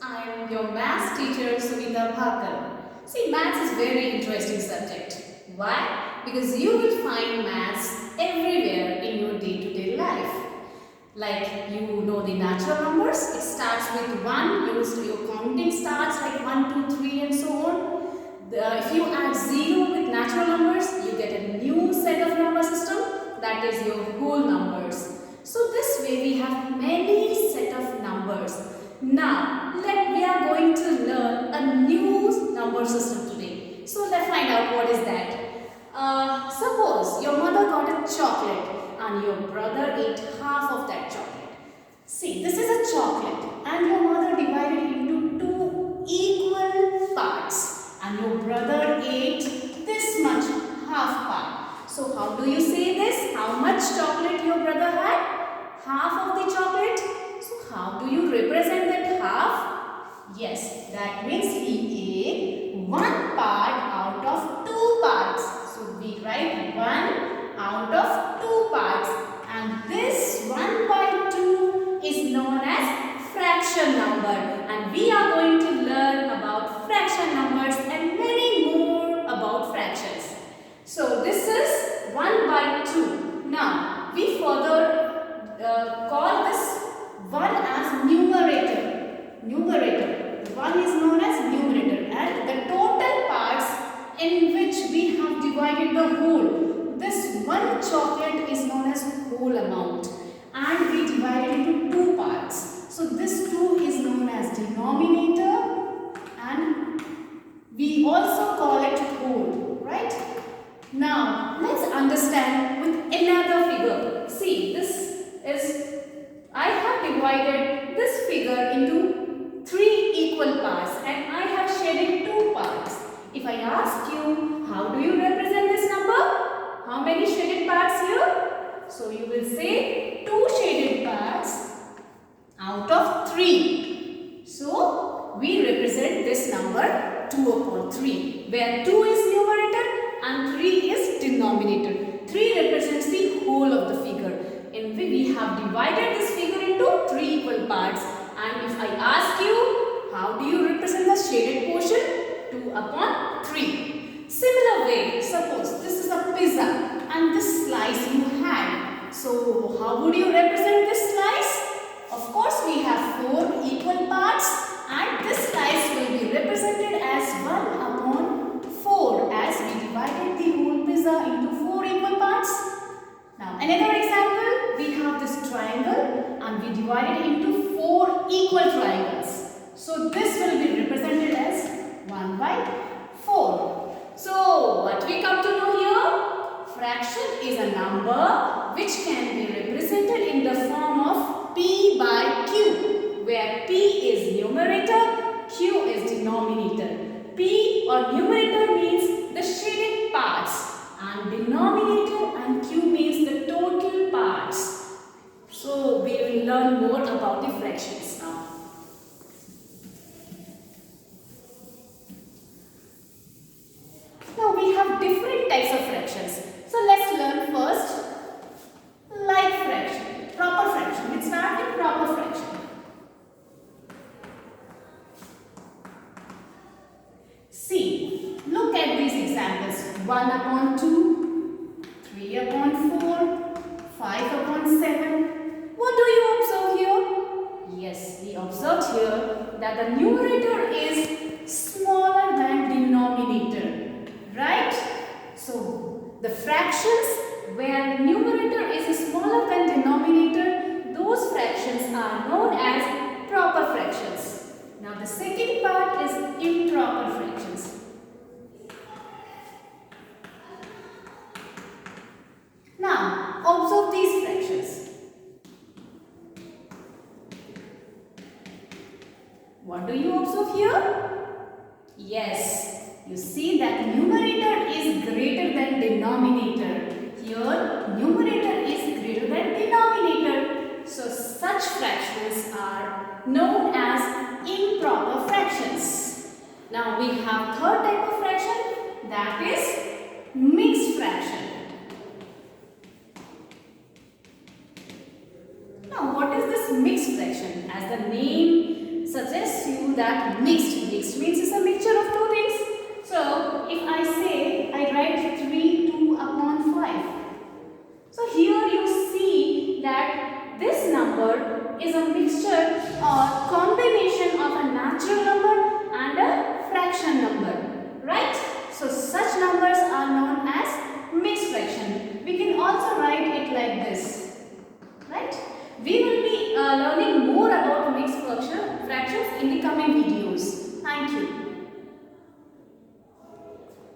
I am your maths teacher Sumitaclassesjaipur. See, maths is very interesting subject. Why? Because you will find maths everywhere in your day-to-day life. Like you know the natural numbers, it starts with 1, your counting starts like 1, 2, 3 and so on. If you add 0 with natural numbers, you get a new set of number system, that is your whole numbers. So this way we have many set of numbers. Now we are going to learn a new number system today. So let's find out what is that. Suppose your mother got a chocolate and your brother ate half of that chocolate. See, this is a chocolate and your mother divided it into 2 equal parts and your brother ate this much, half part. So how do you say this? How much chocolate your brother had? Half of the chocolate. So how do you represent that half? Yes, that means he ate 1 part out of 2 parts. So we write 1 out of 2 parts, and this 1 by 2 is known as fraction number, and we are going to learn about fraction numbers and many more about fractions. So this is 1 by 2. Now we further call this 1 as numerator. Numerator. 1 is known as numerator, and the total parts in which we have divided the whole. This 1 chocolate is known as whole amount, and we divide it into 2 parts. So this 2 is known as denominator, and we also call it whole, right? Now let's understand with another figure. See, I have divided this figure into 3 equal parts and I have shaded 2 parts. If I ask you, how do you represent this number? How many shaded parts here? So you will say 2 shaded parts out of 3. So we represent this number 2 upon 3, where 2 is numerator and 3 is denominator. 3 represents the whole of the figure. And we have divided this figure into 3 equal parts. And if I ask you, how do you represent the shaded portion? 2 upon 3. Similar way, suppose this is a pizza and this slice you had. So how would you represent this slice? Of course, we have 4 equal parts, and this slice will be represented as 1 upon 4, as we divided the whole pizza into 4 equal parts. Now another example, we have this triangle and we divide it into 4 equal triangles. So this will be represented as 1 by 4. So what we come to know here? Fraction is a number which can be represented in the form of P by Q, where P is numerator, Q is denominator. P or numerator means the shaded parts, and denominator and Q means the total parts. So we will learn more about the fractions now. Now we have different types of fractions. So let's learn first like fraction, proper fraction. Let's start with proper fraction. See, look at these examples. 1 upon 2, 3 upon 4, 5 upon 7. What do you observe here? Yes, we observed here that the numerator is smaller than denominator, right? So the fractions where numerator is smaller than denominator, those fractions are known as proper fractions. Now the second part is improper fractions. Now observe these fractions. What do you observe here? Yes, you see that numerator is greater than denominator. Here numerator is greater than denominator. So such fractions are known as improper fractions. Now we have third type of fraction, that is mixed fraction. Now what is this mixed fraction? As the name suggests, you something that mixed. Mixed means it's a mixture